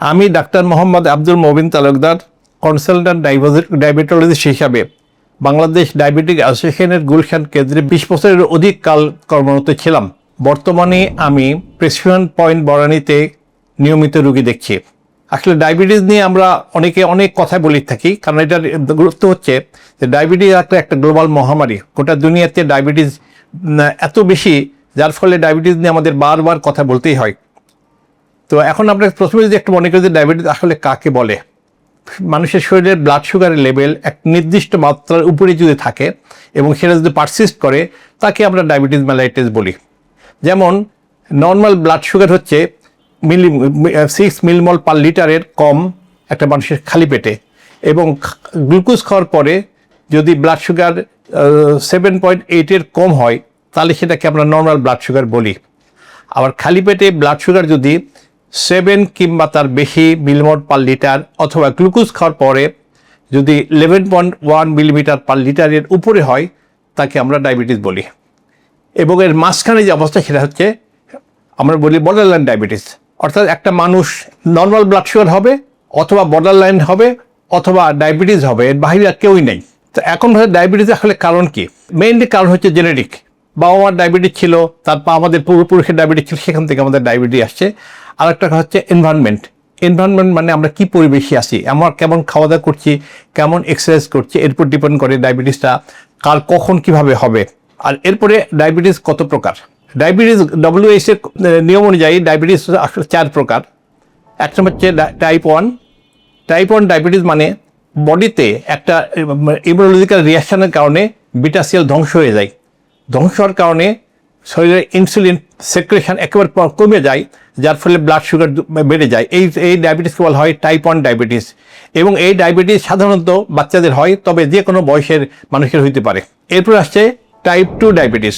আমি doctor Mohammad Abdul Mobin Talukdar, consultant diabetologist হিসাবে Bangladesh diabetic অ্যাসোসিয়েশনের গুলশান কেন্দ্রে 20 বছরের অধিক কাল কর্মরত ছিলাম। বর্তমানে আমি প্রেসক্রিপশন পয়েন্ট বরানীতে নিয়মিত রোগী দেখছি। আসলে ডায়াবেটিস নিয়ে আমরা অনেক কথা বলে থাকি, কারণ এটার গুরুত্ব হচ্ছে যে ডায়াবেটিস একটা গ্লোবাল মহামারী। গোটা দুনিয়াতে ডায়াবেটিস এত বেশি, যার ফলে ডায়াবেটিস নিয়ে আমাদের বারবার কথা বলতেই হয়। তো এখন আমরা প্রথমে যদি একটু মনে করি যে ডায়াবেটিস আসলে কাকে বলে। মানুষের শরীরের ব্লাড সুগারের লেভেল এক নির্দিষ্ট মাত্রার উপরে যদি থাকে এবং সেটা যদি পারসিস্ট করে, তাকে আমরা ডায়াবেটিস মেলাইটিস বলি। যেমন নর্মাল ব্লাড সুগার হচ্ছে 6 মিলিমল পার লিটারের কম একটা মানুষের খালি পেটে, এবং গ্লুকোজ খাওয়ার পরে যদি ব্লাড সুগার 7.8 কম হয়, তাহলে সেটাকে আমরা নর্মাল ব্লাড সুগার বলি। আবার খালি পেটে ব্লাড সুগার যদি 7 কিংবা তার বেশি মিলিমল পার লিটার, অথবা গ্লুকোজ খাওয়ার পরে যদি 11.1 মিলিমিটার পার লিটারের উপরে হয়, তাকে আমরা ডায়াবেটিস বলি। এবং এর মাঝখানে যে অবস্থা, সেটা হচ্ছে আমরা বলি বর্ডারলাইন ডায়াবেটিস। অর্থাৎ একটা মানুষ নর্মাল ব্লাড সুগার হবে, অথবা বর্ডারলাইন হবে, অথবা ডায়াবেটিস হবে, এর বাইরে আর কেউই নেই। তো এখন ডায়াবেটিস আসলে কারণ কি? মেইনলি কারণ হচ্ছে জেনেটিক। বাবা মার ডায়াবেটিস ছিল, তারপর আমাদের পূর্বপুরুষের ডায়াবেটিস ছিল, সেখান থেকে আমাদের ডায়াবেটিস আসছে। আর একটা হচ্ছে এনভায়রনমেন্ট মানে আমরা কি পরিবেশে আছি, আমরা কেমন খাওয়া দাওয়া করছি, কেমন এক্সারসাইজ করছি, এর উপর ডিপেন্ড করে ডায়াবেটিসটা কার কখন কিভাবে হবে। আর এরপরে ডায়াবেটিস কত প্রকার? ডায়াবেটিস WHO এর নিয়ম অনুযায়ী ডায়াবেটিস আসলে 4 প্রকার। এক নম্বর হচ্ছে টাইপ 1। টাইপ 1 ডায়াবেটিস মানে বডিতে একটা ইমিউনোলজিক্যাল রিয়াকশনের কারণে বিটা সেল ধ্বংস হয়ে যায়। ধ্বংস হওয়ার কারণে শরীরে ইনসুলিন সেক্রেশন একেবারে কমে যায়, যার ফলে ব্লাড সুগার বেড়ে যায়। এই ডায়াবেটিসকে বলা হয় টাইপ 1 ডায়াবেটিস। এবং এই ডায়াবেটিস সাধারণত বাচ্চাদের হয়, তবে যে কোনো বয়সের মানুষের হইতে পারে। এরপর আসছে টাইপ 2 ডায়াবেটিস।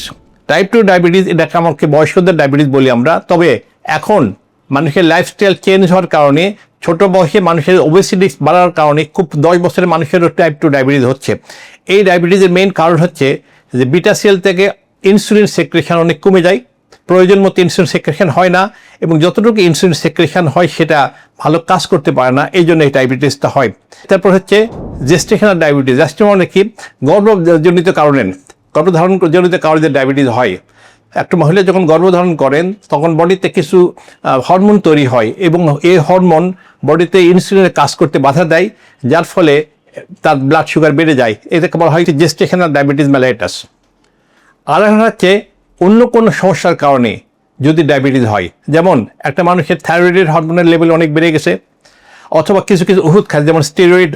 টাইপ 2 ডায়াবেটিস, এটাকে আমাকে বয়স্কদের ডায়াবেটিস বলি আমরা। তবে এখন মানুষের লাইফস্টাইল চেঞ্জ হওয়ার কারণে, ছোট বয়সে মানুষের ওবেসিটি বাড়ার কারণে খুব 10 বছরের মানুষেরও টাইপ 2 ডায়াবেটিস হচ্ছে। এই ডায়াবেটিসের মেইন কারণ হচ্ছে যে বিটা সেল থেকে ইনসুলিন সেক্রেশন অনেক কমে যায়, প্রয়োজন মতো ইনসুলিন সেক্রেশন হয় না, এবং যতটুকু ইনসুলিন সেক্রেশন হয় সেটা ভালো কাজ করতে পারে না, এই জন্য এই ডায়াবেটিসটা হয়। তারপর হচ্ছে জেস্টেশনাল ডায়াবেটিস। জেস্টেশন মানে কি? গর্ভজনিত কারণে, গর্ভধারণ জনিত কারণে ডায়াবেটিস হয়। একটা মহিলা যখন গর্ভধারণ করেন, তখন বডিতে কিছু হরমোন তৈরি হয়, এবং এই হরমোন বডিতে ইনসুলিনের কাজ করতে বাধা দেয়, যার ফলে তার ব্লাড সুগার বেড়ে যায়। এটাকে বলা হয় জেস্টেশনাল ডায়াবেটিস মেলাইটাস। আর হচ্ছে অন্য কোনো সমস্যার কারণে যদি ডায়াবেটিস হয়, যেমন একটা মানুষের থাইরয়েডের হরমোনের লেভেল অনেক বেড়ে গেছে, অথবা কিছু ওষুধ খায়, যেমন স্টেরয়েড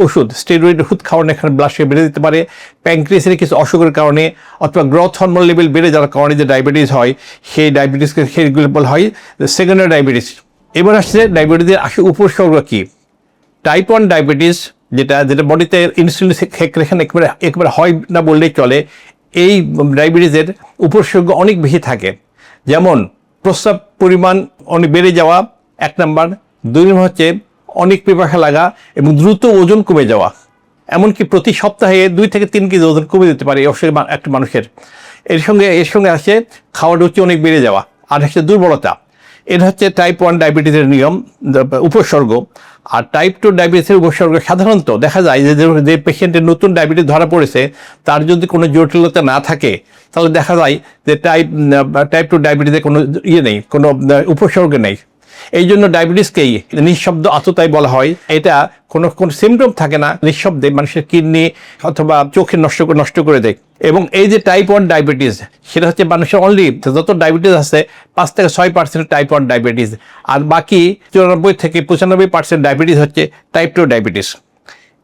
ওষুধ খাওয়ার এখানে ব্লাড সুগার বেড়ে দিতে পারে। প্যানক্রিয়াসের কিছু অসুখের কারণে, অথবা গ্রোথ হরমোন লেভেল বেড়ে যাওয়ার কারণে যে ডায়াবেটিস হয়, সেই ডায়াবেটিসকে সেগুলো বলা হয় সেকেন্ডারি ডায়াবেটিস। এবার আসছে ডায়াবেটিসের আসলে উপসর্গ কী। টাইপ 1 ডায়াবেটিস যেটা বডিতে ইনসুলিন সেক্রেশন একেবারে হয় না বললেই চলে, এই ডায়াবেটিসের উপসর্গ অনেক বেশি থাকে। যেমন প্রস্রাব পরিমাণ অনেক বেড়ে যাওয়া, 1 নাম্বার। 2 নম্বর হচ্ছে অনেক পিপাসা লাগা এবং দ্রুত ওজন কমে যাওয়া। এমনকি প্রতি সপ্তাহে 2 থেকে 3 কেজি ওজন কমে যেতে পারে একটা মানুষের। এর সঙ্গে আসে খাওয়ার রুচি অনেক বেড়ে যাওয়া, আর হচ্ছে দুর্বলতা। এটা হচ্ছে টাইপ 1 ডায়াবেটিসের নিয়ম, উপসর্গ। আর টাইপ 2 ডায়াবেটিসের উপসর্গ সাধারণত দেখা যায় যে পেশেন্টের নতুন ডায়াবেটিস ধরা পড়েছে, তার যদি কোনো জটিলতা না থাকে, তাহলে দেখা যায় যে টাইপ 2 ডায়াবেটিসের কোনো নেই, কোনো উপসর্গ নেই। এই জন্য ডায়াবেটিসকেই নিঃশব্দ আততায়ী বলা হয়। এটা কোনো সিমটম থাকে না, নিঃশব্দে মানুষের কিডনি অথবা চোখে নষ্ট করে দেয়। এবং এই যে টাইপ 1 ডায়াবেটিস, সেটা হচ্ছে মানুষের অনলি যত ডায়াবেটিস আছে 5 থেকে 6% টাইপ 1 ডায়াবেটিস, আর বাকি 94 থেকে 95% ডায়াবেটিস হচ্ছে টাইপ 2 ডায়াবেটিস।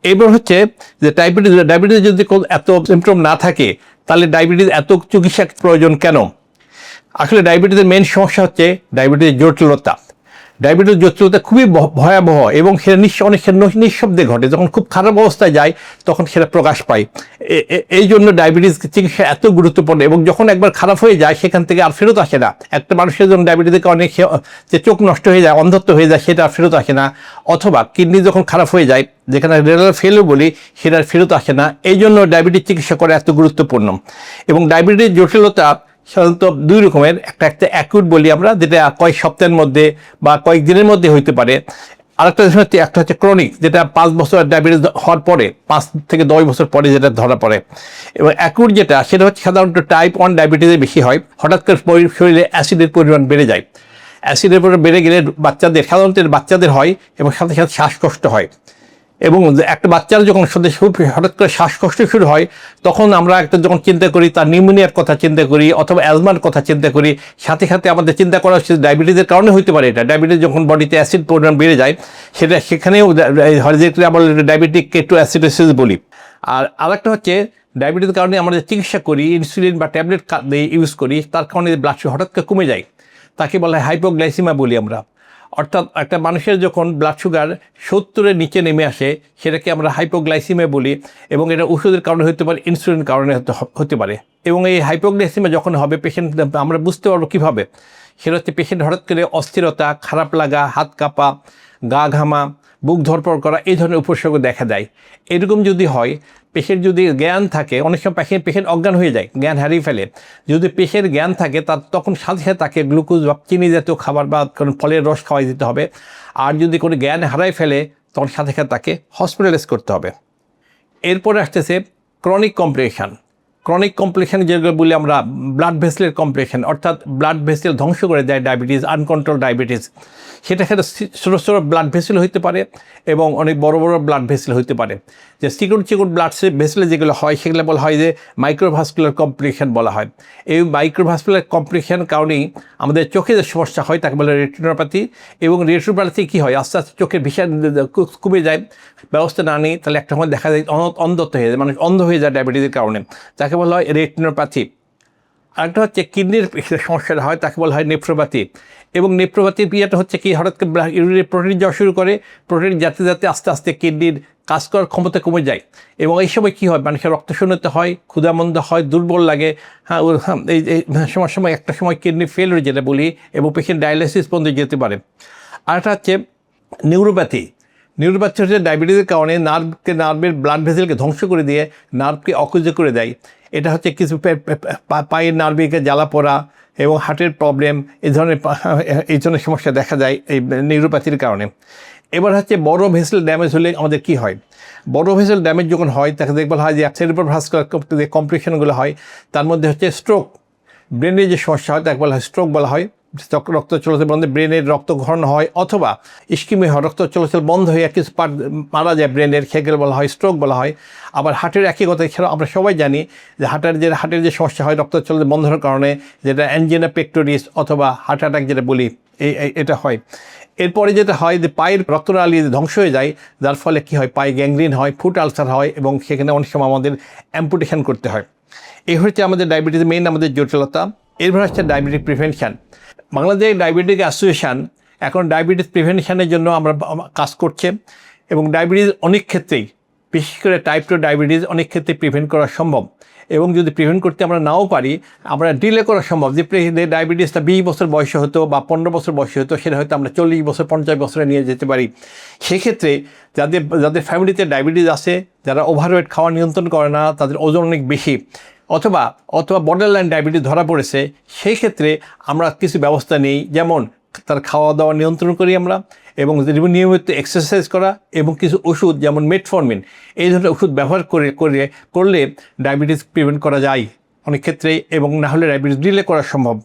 এবার হচ্ছে যে ডায়াবেটিস যদি এত সিমটম না থাকে, তাহলে ডায়াবেটিস এত চিকিৎসা প্রয়োজন কেন? আসলে ডায়াবেটিসের মেইন সমস্যা হচ্ছে ডায়াবেটিসের জটিলতা। ডায়াবেটিস জটিলতা খুবই ভয়াবহ, এবং সেটা অনেক নিঃশব্দে ঘটে। যখন খুব খারাপ অবস্থায় যায়, তখন সেটা প্রকাশ পায়। এই জন্য ডায়াবেটিস চিকিৎসা এত গুরুত্বপূর্ণ। এবং যখন একবার খারাপ হয়ে যায়, সেখান থেকে আর ফেরত আসে না। একটা মানুষের জন্য ডায়াবেটিসের কারণে যে চোখ নষ্ট হয়ে যায়, অন্ধত্ব হয়ে যায়, সেটা আর ফেরত আসে না। অথবা কিডনি যখন খারাপ হয়ে যায়, যেখানে রেনাল ফেলও বলি, সেটা ফেরত আসে না। এই জন্য ডায়াবেটিস চিকিৎসা করা এত গুরুত্বপূর্ণ। এবং ডায়াবেটিস জটিলতা সাধারণত দুই রকমের, একটা অ্যাকুট বলি আমরা, যেটা কয়েক সপ্তাহের মধ্যে বা কয়েক দিনের মধ্যে হইতে পারে। আরেকটা হচ্ছে একটা হচ্ছে ক্রনিক, যেটা 5 বছর ডায়াবেটিস হওয়ার পরে, 5 থেকে 10 বছর পরে যেটা ধরা পড়ে। এবং অ্যাকুট যেটা, সেটা হচ্ছে সাধারণত টাইপ 1 ডায়াবেটিসে বেশি হয়। হঠাৎ করে শরীরে অ্যাসিডের পরিমাণ বেড়ে যায়। অ্যাসিডের পরিমাণ বেড়ে গেলে সাধারণত বাচ্চাদের হয় এবং সাথে সাথে শ্বাসকষ্ট হয়। এবং একটা বাচ্চার যখন হঠাৎ করে শ্বাসকষ্ট শুরু হয়, তখন আমরা যখন চিন্তা করি তার নিউমোনিয়ার কথা চিন্তা করি অথবা অ্যাজমার কথা চিন্তা করি। সাথে সাথে আমাদের চিন্তা করা হচ্ছে ডায়াবেটিসের কারণে হইতে পারে এটা। ডায়াবেটিস যখন বডিতে অ্যাসিড পরিমাণ বেড়ে যায়, সেখানেও আমরা ডায়াবেটিক কেটোঅ্যাসিডোসিস বলি। আর আরেকটা হচ্ছে ডায়াবেটিসের কারণে আমরা যে চিকিৎসা করি, ইনসুলিন বা ট্যাবলেট ইউজ করি, তার কারণে ব্লাড সুগার হঠাৎ করে কমে যায়, তাকে বলা হয় হাইপোগ্লাইসিমিয়া বলি আমরা। অর্থাৎ একটা মানুষের যখন ব্লাড সুগার 70-এর নিচে নেমে আসে, সেটাকে আমরা হাইপোগ্লাইসিমিয়া বলি। এবং এটা ওষুধের কারণে হতে পারে, ইনসুলিন কারণে হতে পারে। এবং এই হাইপোগ্লাইসিমিয়া যখন হবে, পেশেন্ট আমরা বুঝতে পারবো কীভাবে, সেটা হচ্ছে পেশেন্ট হঠাৎ করে অস্থিরতা, খারাপ লাগা, হাত কাঁপা, গা ঘামা, বুক ধরপড় করা, এই ধরনের উপসর্গ দেখা দেয়। এরকম যদি হয়, পেশেন্ট যদি জ্ঞান থাকে, অনেক সময় পেশেন্ট অজ্ঞান হয়ে যায়, জ্ঞান হারিয়ে ফেলে। যদি পেশেন্ট জ্ঞান থাকে, তখন সাথে সাথে তাকে গ্লুকোজ বা চিনি জাতীয় খাবার বা কোনো ফলের রস খাওয়াই দিতে হবে। আর যদি কোনো জ্ঞান হারাই ফেলে, তখন সাথে সাথে তাকে হসপিটালাইজ করতে হবে। এরপরে আসতেছে ক্রনিক কমপ্লিকেশন। ক্রনিক কমপ্লিকেশন যেগুলো বলি আমরা, ব্লাড ভেসেলের কমপ্লিকেশন, অর্থাৎ ব্লাড ভেসেল ধ্বংস করে দেয় ডায়াবেটিস, আনকন্ট্রোল ডায়াবেটিস। সেটা ছোটো ছোটো ব্লাড ভেসেল হইতে পারে এবং অনেক বড় বড় ব্লাড ভেসেল হইতে পারে। যে চিকন ব্লাড ভেসেলে যেগুলো হয়, সেগুলো বলা হয় যে মাইক্রোভাস্কুলার কমপ্লিকেশন বলা হয়। এই মাইক্রোভাস্কুলার কমপ্লিকেশন কারণেই আমাদের চোখে যে সমস্যা হয়, তাকে বলে রেটিনোপ্যাথি। এবং রেটিনোপ্যাথি কী হয়, আস্তে আস্তে চোখের ভিশন কমে যায়। ব্যবস্থা না নিই তাহলে একটা সময় দেখা যায় অন্ধত্ব হয়ে যায়, মানুষ অন্ধ হয়ে যায় ডায়াবেটিসের কারণে, তাকে বলা হয় রেটিনোপ্যাথি। আরেকটা হচ্ছে কিডনির সমস্যাটা হয়, তাকে বলা হয় নেফ্রোপ্যাথি। এবং নেফ্রোপ্যাথির পিয়াটা হচ্ছে কি, হঠাৎ করে ইউরিনে প্রোটিন যাওয়া শুরু করে, প্রোটিন যাতে যাতে আস্তে আস্তে কিডনির কাজ করার ক্ষমতা কমে যায়। এবং এই সময় কী হয়, মানুষের রক্তশূন্যতা হয়, ক্ষুধামন্দ হয়, দুর্বল লাগে। এই সময় একটা সময় কিডনি ফেল যেটা বলি, এবং পেশেন্ট ডায়ালিসিস পর্যন্ত যেতে পারে। আরেকটা হচ্ছে নিউরোপ্যাথি। নিউরোপ্যাথি হচ্ছে ডায়াবেটিসের কারণে নার্ভের ব্লাড ভেসেলকে ধ্বংস করে দিয়ে নার্ভকে অকেজ করে দেয়। এটা হচ্ছে কিছু পায়ের নার্ভকে জ্বালা পোড়া এবং হার্টের প্রবলেম, এই ধরনের সমস্যা দেখা যায় এই নিউরোপ্যাথির কারণে। এবার হচ্ছে বড় ভেসেল ড্যামেজ হলে আমাদের কি হয়, বড় ভেসেল ড্যামেজ যখন হয়, তাকে দেখবার হয় যে সেরিব্রাল ভাস্কুলার যে কমপ্লিকেশনগুলো হয়, তার মধ্যে হচ্ছে স্ট্রোক। ব্রেনের যে সমস্যা হয় তাকে বলা হয় স্ট্রোক বলা হয়। রক্ত চলাচল বন্ধে ব্রেনের রক্তক্ষরণ হয়, অথবা ইস্কিমিয়া হয়, রক্ত চলাচল বন্ধ হয়ে কিছু পার্ট মারা যায় ব্রেনের, সেগুলো বলা হয় স্ট্রোক বলা হয়। আবার হার্টের একই কথা, এছাড়াও আমরা সবাই জানি যে হার্টের যে সমস্যা হয় রক্ত চলাচল বন্ধ হওয়ার কারণে, যেটা অ্যাঞ্জিনা পেক্টোরিস অথবা হার্ট অ্যাটাক যেটা বলি, এটা হয়। এরপরে যেটা হয় যে পায়ের রক্তনালী ধ্বংস হয়ে যায়, যার ফলে কী হয়, পায়ে গ্যাংগ্রিন হয়, ফুট আলসার হয়, এবং সেখানে অনেক সময় আমাদের অ্যাম্পুটেশন করতে হয়। এই হচ্ছে আমাদের ডায়াবেটিস মেইন আমাদের জটিলতা। এরপর হচ্ছে diabetic prevention. Bangladesh diabetic association এখন ডায়াবেটিস প্রিভেনশনের জন্য আমরা কাজ করছে, এবং ডায়াবেটিস অনেক ক্ষেত্রেই, বিশেষ করে টাইপ 2 ডায়াবেটিস অনেক ক্ষেত্রে প্রিভেন্ট করা সম্ভব। এবং যদি প্রিভেন্ট করতে আমরা নাও পারি, আমরা ডিলে করা সম্ভব। যে ডায়াবেটিসটা 20 বছর বয়সে হতো বা 15 বছর বয়সে হতো, সেটা হয়তো আমরা 40 বছর 50 বছরে নিয়ে যেতে পারি। সেক্ষেত্রে যাদের ফ্যামিলিতে ডায়াবেটিস আছে, যারা ওভারওয়েট খাওয়া নিয়ন্ত্রণ করে না, তাদের ওজন অনেক বেশি, অথবা বর্ডারলাইন ডায়াবেটিস ধরা পড়েছে, সেই ক্ষেত্রে আমরা কিছু ব্যবস্থা নেই, যেমন তার খাওয়া দাওয়া নিয়ন্ত্রণ করি আমরা, এবং নিয়মিত এক্সারসাইজ করা, এবং কিছু ওষুধ যেমন মেটফর্মিন, এই ধরনের ওষুধ ব্যবহার করলে ডায়াবেটিস প্রিভেন্ট করা যায় অনেক ক্ষেত্রেই, এবং না হলে ডায়াবেটিস ডিলে করা সম্ভব।